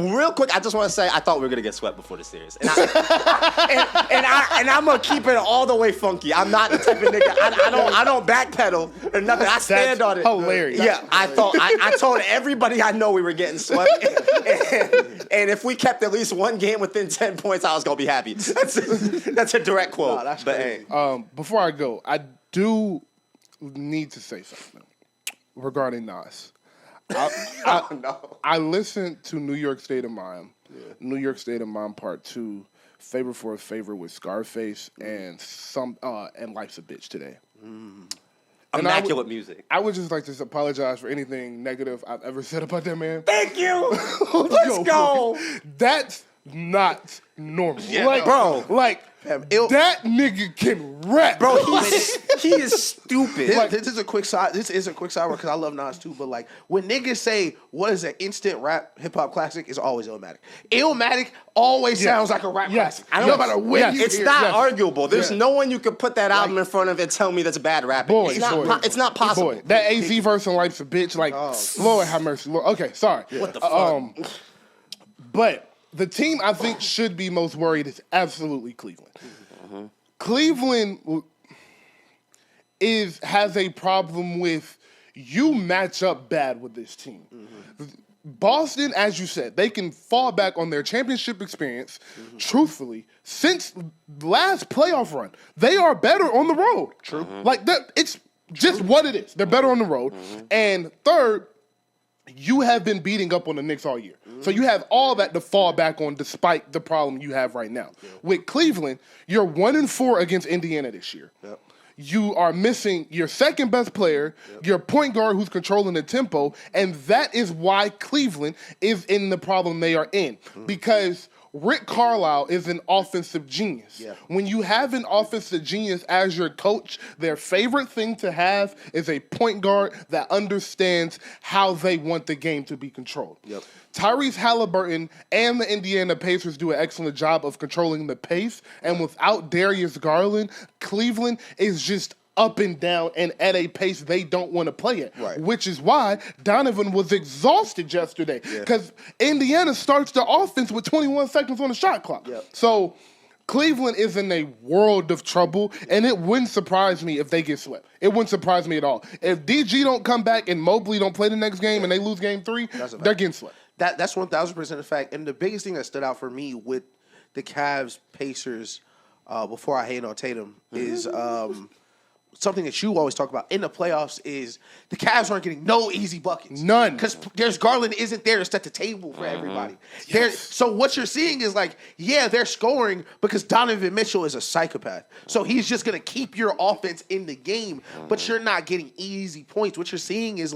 Real quick, I just want to say I thought we were gonna get swept before the series, and I'm gonna keep it all the way funky. I'm not the type of nigga. I don't backpedal or nothing. I stand on it. Hilarious. Yeah, I told everybody I know we were getting swept, and if we kept at least one game within 10 points, I was gonna be happy. That's a direct quote. Nah, that's but crazy. hey, Before I go, I do need to say something regarding Nas. I listened to New York State of Mind, New York State of Mind Part 2, Favor for a Favor with Scarface, and Life's a Bitch today. immaculate music. I would just like to apologize for anything negative I've ever said about that man. Thank you. Let's go. That's not normal. Yeah, bro. That nigga can rap, Bro, he is stupid. This is a quick side. This is a quick sidebar because I love Nas too. But like when niggas say what is an instant rap hip hop classic, it's always Illmatic. Illmatic always sounds like a rap classic. I don't no matter when you it's hear not it. arguable. There's no one you could put that album in front of and tell me that's bad rapping. It's not possible. Boy, that AZ verse on Life's a Bitch, Lord have mercy. Lord. Okay, sorry. What the fuck? But the team I think should be most worried is absolutely Cleveland. Cleveland has a problem with you match up bad with this team. Boston, as you said, they can fall back on their championship experience. Truthfully, since last playoff run, they are better on the road. True. Like that, it's just what it is. They're better on the road. And third, you have been beating up on the Knicks all year. So you have all that to fall back on despite the problem you have right now. With Cleveland, you're 1-4 against Indiana this year. You are missing your second best player, your point guard who's controlling the tempo, and that is why Cleveland is in the problem they are in. Because Rick Carlisle is an offensive genius. When you have an offensive genius as your coach, their favorite thing to have is a point guard that understands how they want the game to be controlled. Tyrese Halliburton and the Indiana Pacers do an excellent job of controlling the pace, and without Darius Garland, Cleveland is just up and down and at a pace they don't want to play at, which is why Donovan was exhausted yesterday because Indiana starts the offense with 21 seconds on the shot clock. So Cleveland is in a world of trouble, and it wouldn't surprise me if they get swept. It wouldn't surprise me at all. If DG don't come back and Mobley don't play the next game and they lose game 3, they're getting swept. That's 1,000% a fact. And the biggest thing that stood out for me with the Cavs Pacers before I hate on Tatum is something that you always talk about in the playoffs is the Cavs aren't getting no easy buckets. None. Because Darius Garland isn't there to set the table for everybody. So what you're seeing is they're scoring because Donovan Mitchell is a psychopath. So he's just going to keep your offense in the game, but you're not getting easy points. What you're seeing is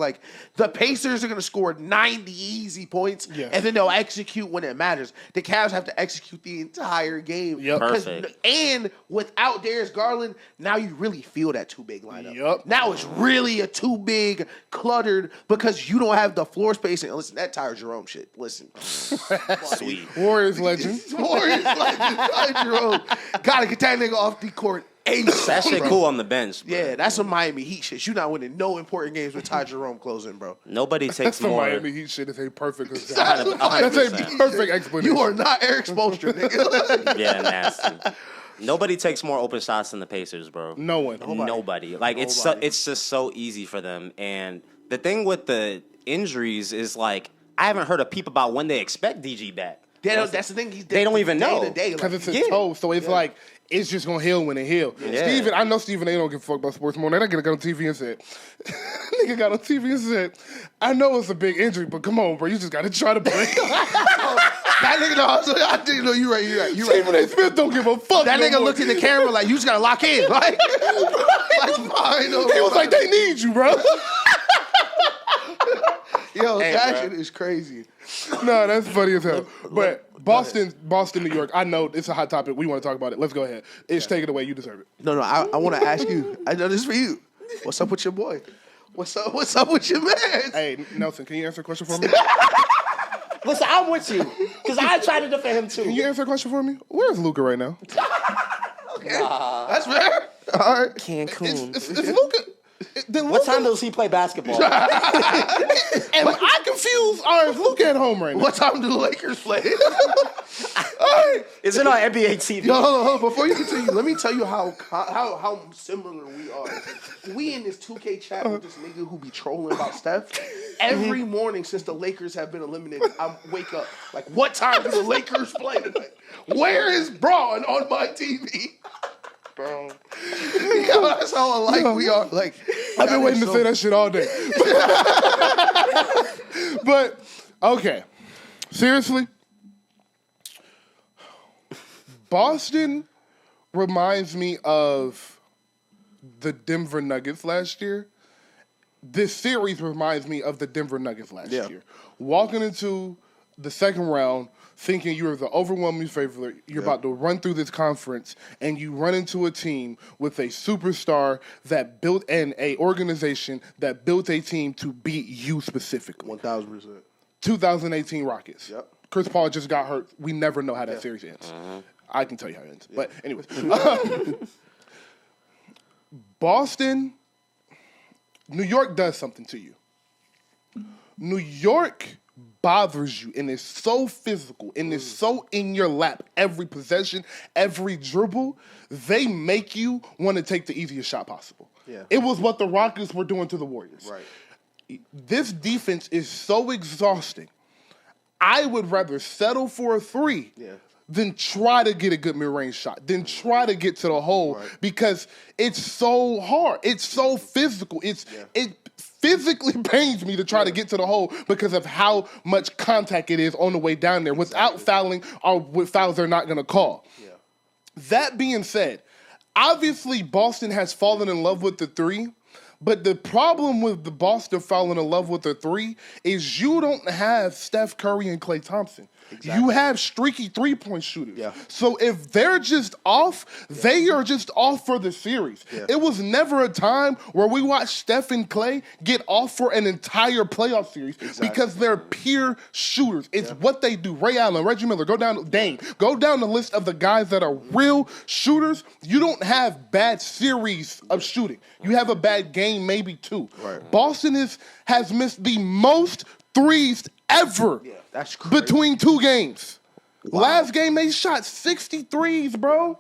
the Pacers are going to score 90 easy points, and then they'll execute when it matters. The Cavs have to execute the entire game. Perfect. And without Darius Garland, now you really feel that too big lineup. Now it's really a too big, cluttered, because you don't have the floor space. And listen, that Tyler Jerome shit. Listen. Sweet. Warriors legend. Tyler Jerome. Gotta get that nigga off the court ASAP. That shit cool on the bench, bro. Yeah, that's some Miami Heat shit. You're not winning no important games with Ty Jerome closing, bro. Nobody takes more. Miami Heat shit is a perfect example. That's a perfect explanation. You are not Eric Spoelstra, nigga. Yeah, nasty. Nobody takes more open shots than the Pacers, bro. No one. Nobody. It's just so easy for them. And the thing with the injuries is I haven't heard a peep about when they expect DG back. That's the thing. They don't even know because it's a toe. So it's it's just gonna heal when it heals. I know Stephen A. don't give a fuck about sports more. That nigga got on TV and said, nigga got on TV and said, I know it's a big injury, but come on, bro, you just gotta try to play. That nigga, I didn't know you right. Stephen A. Smith don't give a fuck. That nigga looked in the camera like you just gotta lock in. Fine. He was like, they need you, bro. Yo, that shit is crazy. No, that's funny as hell. But Boston, New York, I know it's a hot topic. We want to talk about it. Let's go ahead. Take it away. You deserve it. No, I want to ask you. I know this is for you. What's up with your boy? What's up with your man? Hey, Nelson, can you answer a question for me? Listen, I'm with you. Because I tried to defend him, too. Can you answer a question for me? Where's Luka right now? Okay. That's fair. All right. Cancun. It's Luka. Then What time does he play basketball? Am I confused, or is Luka at home right now? What time do the Lakers play? Is it on NBA TV? Yo, hold on. Before you continue, let me tell you how similar we are. We in this 2K chat with this nigga who be trolling about Steph. Every morning since the Lakers have been eliminated, I wake up like, what time do the Lakers play tonight? Where is Braun on my TV? Bro, yo, that's how alike we are. Like, I've been waiting to say that shit all day. But okay, seriously, Boston reminds me of the Denver Nuggets last year. This series reminds me of the Denver Nuggets last year. Walking into the second round, thinking you're the overwhelming favorite, you're about to run through this conference, and you run into a team with a superstar that built and a organization that built a team to beat you specifically. 1,000%. 2018 Rockets. Yep. Chris Paul just got hurt. We never know how that series ends. I can tell you how it ends. But anyways. Boston, New York does something to you. New York bothers you and is so physical and is so in your lap every possession, every dribble, they make you want to take the easiest shot possible. Yeah. It was what the Rockets were doing to the Warriors. Right. This defense is so exhausting. I would rather settle for a three than try to get a good mid-range shot, than try to get to the hole because it's so hard. It's so physical. It physically pains me to try to get to the hole because of how much contact it is on the way down there without fouling or with fouls they're not going to call. Yeah. That being said, obviously Boston has fallen in love with the three, but the problem with the Boston falling in love with the three is you don't have Steph Curry and Klay Thompson. Exactly. You have streaky three-point shooters. Yeah. So if they're just off, they are just off for the series. Yeah. It was never a time where we watched Steph and Klay get off for an entire playoff series because they're pure shooters. It's what they do. Ray Allen, Reggie Miller, go down the list of the guys that are real shooters. You don't have bad series of shooting. You have a bad game, maybe two. Right. Boston has missed the most threes ever. Yeah. That's crazy. Between two games. Wow. Last game, they shot 63s, bro.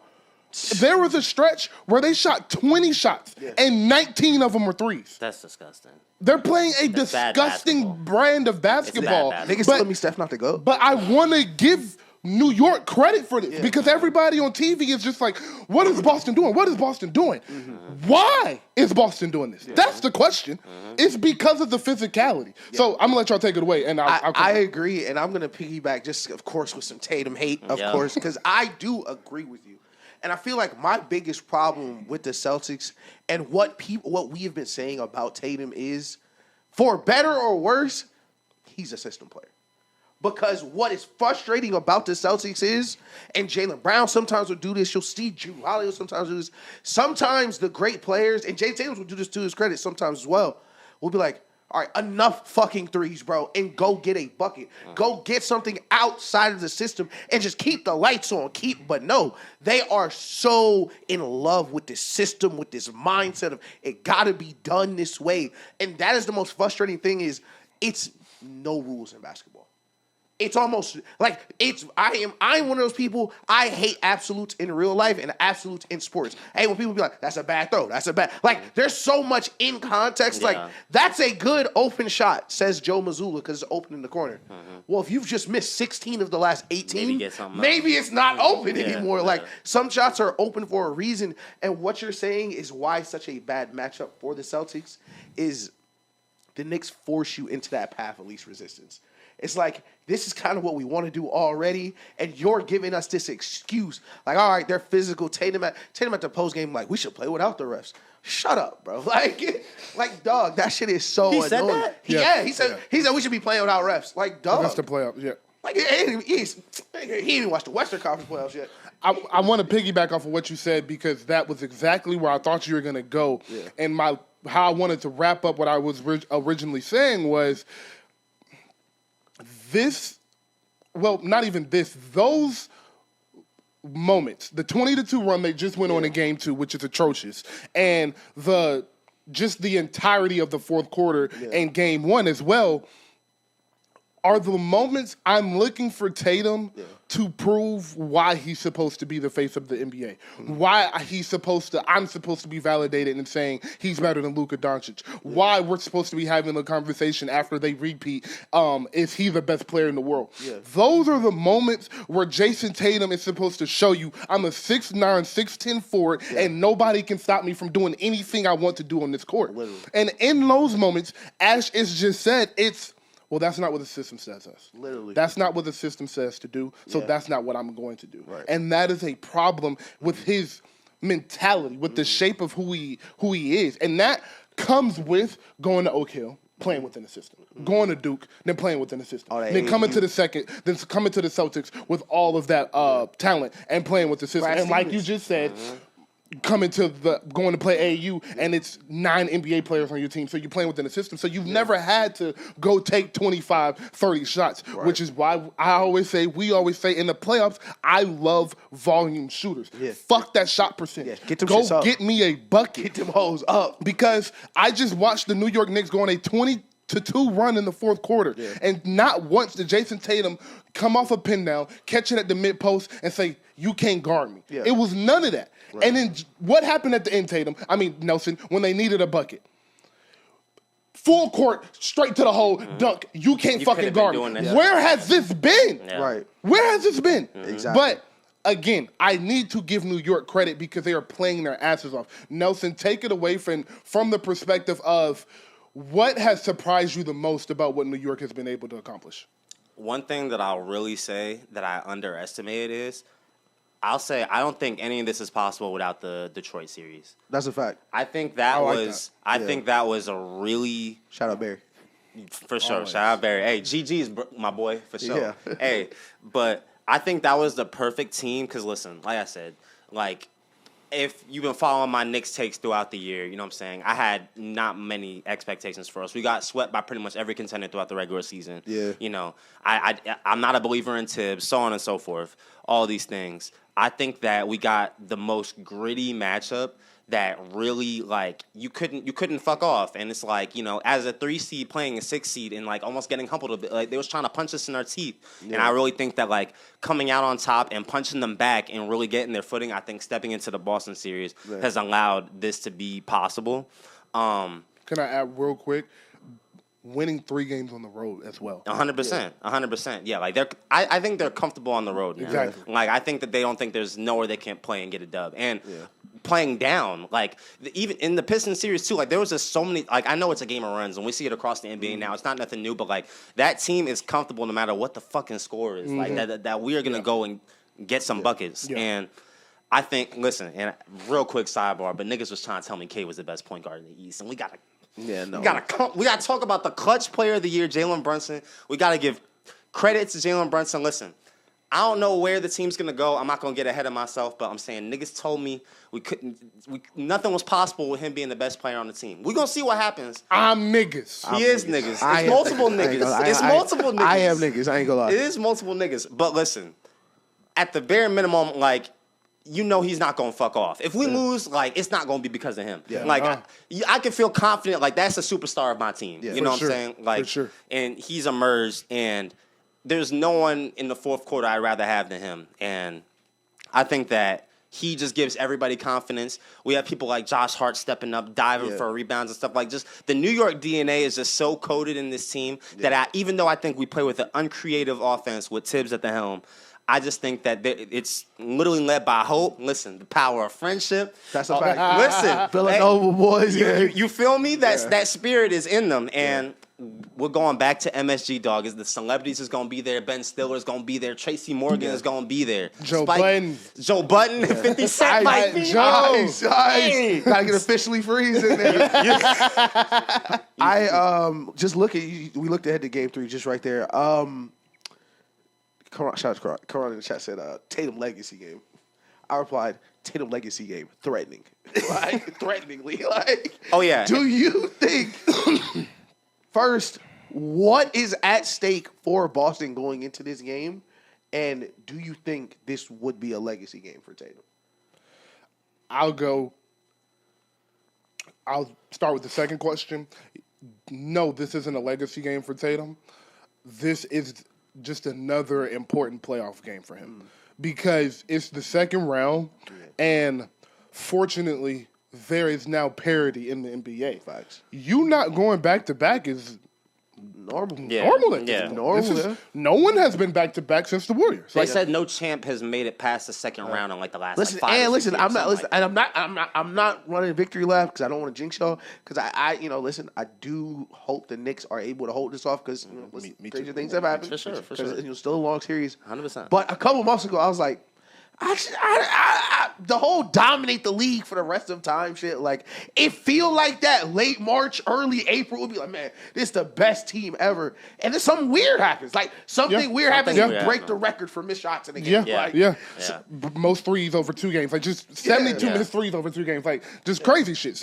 There was a stretch where they shot 20 shots, and 19 of them were threes. That's disgusting. They're playing a disgusting brand of basketball. Niggas telling me Steph not to go. But I want to give New York credit for this because everybody on TV is just like, what is Boston doing? What is Boston doing? Mm-hmm. Why is Boston doing this? Yeah. That's the question. Mm-hmm. It's because of the physicality. Yeah. So I'm going to let y'all take it away. And I agree, and I'm going to piggyback just, of course, with some Tatum hate, of course, because I do agree with you. And I feel like my biggest problem with the Celtics and what we have been saying about Tatum is, for better or worse, he's a system player. Because what is frustrating about the Celtics is, and Jaylen Brown sometimes will do this, you'll see Drew Holiday will sometimes do this, sometimes the great players, and Jay Tatum will do this to his credit sometimes as well, will be like, all right, enough fucking threes, bro, and go get a bucket. Go get something outside of the system and just keep the lights on. But no, they are so in love with this system, with this mindset of it got to be done this way. And that is the most frustrating thing is it's no rules in basketball. It's almost like I'm one of those people, I hate absolutes in real life and absolutes in sports. Hey, when people be like, that's a bad throw, like, there's so much in context. Like, that's a good open shot, says Joe Mazzulla, because it's open in the corner. Mm-hmm. Well, if you've just missed 16 of the last 18, maybe it's not open anymore. Like, some shots are open for a reason. And what you're saying is why such a bad matchup for the Celtics is the Knicks force you into that path of least resistance. It's like, this is kind of what we want to do already, and you're giving us this excuse. Like, all right, they're physical. Tatum at the postgame, like, we should play without the refs. Shut up, bro. Like, dog, that shit is so annoying. Said that? He said we should be playing without refs. Like, dog. That's the playoffs, Like, he didn't even watch the Western Conference playoffs yet. I want to piggyback off of what you said because that was exactly where I thought you were going to go. Yeah. And how I wanted to wrap up what I was originally saying was those moments, the 20-2 run they just went on in game 2, which is atrocious, and the just the entirety of the fourth quarter and game one as well, are the moments I'm looking for Tatum to prove why he's supposed to be the face of the NBA. Why I'm supposed to be validated and saying he's better than Luka Doncic. Why we're supposed to be having a conversation after they repeat, is he the best player in the world? Those are the moments where Jason Tatum is supposed to show you I'm a 6'9", 6'10" forward and nobody can stop me from doing anything I want to do on this court. Literally. And in those moments, Ash has just said well, that's not what the system says us. Literally. That's not what the system says to do, so that's not what I'm going to do. Right. And that is a problem with his mentality, with the shape of who he is. And that comes with going to Oak Hill, playing within the system. Going to Duke, then playing within the system. Then coming to the Celtics with all of that talent and playing with the system. And like you just said, going to play AAU, and it's 9 NBA players on your team, so you're playing within the system. So you've never had to go take 25, 30 shots, which is why we always say in the playoffs, I love volume shooters. Fuck that shot percentage. Go get me a bucket. Get them hoes up. Because I just watched the New York Knicks go on a 20-2 run in the fourth quarter, and not once did Jason Tatum come off a pin down, catch it at the mid post, and say, you can't guard me. It was none of that. Right. And then what happened at the end, Nelson, when they needed a bucket? Full court, straight to the hole, dunk. You can't fucking guard me. Where has this been? Right. Where has this been? Exactly. But again, I need to give New York credit because they are playing their asses off. Nelson, take it away from the perspective of what has surprised you the most about what New York has been able to accomplish? One thing that I'll really say that I underestimated is I'll say I don't think any of this is possible without the Detroit series. That's a fact. I think that think that was a really shout out Barry. For sure. Always. Shout out Barry. Hey, GG's my boy for sure. Yeah. Hey, but I think that was the perfect team because listen, like I said, if you've been following my Knicks takes throughout the year, you know what I'm saying? I had not many expectations for us. We got swept by pretty much every contender throughout the regular season. Yeah. You know, I'm not a believer in Tibbs, so on and so forth, all these things. I think that we got the most gritty matchup that really, you couldn't fuck off. And it's as a 3 seed playing a 6 seed and, almost getting humbled a bit. They was trying to punch us in our teeth. Yeah. And I really think that, coming out on top and punching them back and really getting their footing, I think stepping into the Boston series has allowed this to be possible. Can I add real quick? Winning 3 games on the road as well. 100%. 100%. Yeah, I think they're comfortable on the road now. Exactly. I think that they don't think there's nowhere they can't play and get a dub. And playing down, even in the Pistons series too, there was just so many, I know it's a game of runs and we see it across the NBA now. It's not nothing new, but that team is comfortable no matter what the fucking score is. That we are going to go and get some buckets. Yeah. And I think, listen, and real quick sidebar, but niggas was trying to tell me K was the best point guard in the East, and we got to we gotta talk about the clutch player of the year, Jalen Brunson. We gotta give credit to Jalen Brunson. Listen, I don't know where the team's gonna go. I'm not gonna get ahead of myself, but I'm saying niggas told me nothing was possible with him being the best player on the team. We gonna see what happens. I'm niggas. He is niggas. It's multiple niggas. It's multiple niggas. I am niggas. I ain't gonna lie. It is multiple niggas. But listen, at the bare minimum, he's not going to fuck off. If we lose, it's not going to be because of him. Yeah. I can feel confident, that's a superstar of my team. Yeah. You know what I'm saying? For sure. And he's emerged, and there's no one in the fourth quarter I'd rather have than him. And I think that he just gives everybody confidence. We have people like Josh Hart stepping up, diving for rebounds and stuff. Just the New York DNA is just so coded in this team that even though I think we play with an uncreative offense with Tibbs at the helm, I just think that it's literally led by hope. Listen, the power of friendship. That's a fact. Listen, Villanova boys. You feel me? That spirit is in them, and we're going back to MSG, dog. Is the celebrities is gonna be there? Ben Stiller is gonna be there. Tracy Morgan is gonna be there. Joe Budden, and 50 Cent might be. Nice. Gotta get officially freeze in there. Just look at you. We looked ahead to Game 3, just right there. Shout out to Karan in the chat said Tatum legacy game. I replied, Tatum legacy game, threatening. Threateningly. Oh yeah. Do you think first, what is at stake for Boston going into this game? And do you think this would be a legacy game for Tatum? I'll go. I'll start with the second question. No, this isn't a legacy game for Tatum. This is just another important playoff game for him because it's the second round, and fortunately, there is now parity in the NBA. Facts. You not going back to back is Normal. Yeah. normal. At this Yeah. point. Normal, This is- yeah. No one has been back to back since the Warriors. They said no champ has made it past the second round in like the last. Listen, like 5 or 6 years, I'm not something listen, like and I'm not running a victory lap because I don't want to jinx y'all. Because I listen, I do hope the Knicks are able to hold this off because me crazy too. things have happened. For sure, for 'Cause sure. it's still a long series. 100%. But a couple months ago, I was like, the whole dominate the league for the rest of time shit. Like it feel like that late March, early April would be like, man, this is the best team ever. And then something weird happens. Like something weird happens. Something You weird break the record for missed shots in a game. Yeah, Like, yeah. Yeah. Most threes over 2 games. Like just 72 Yeah. minutes threes over 2 games. Like just crazy shit. So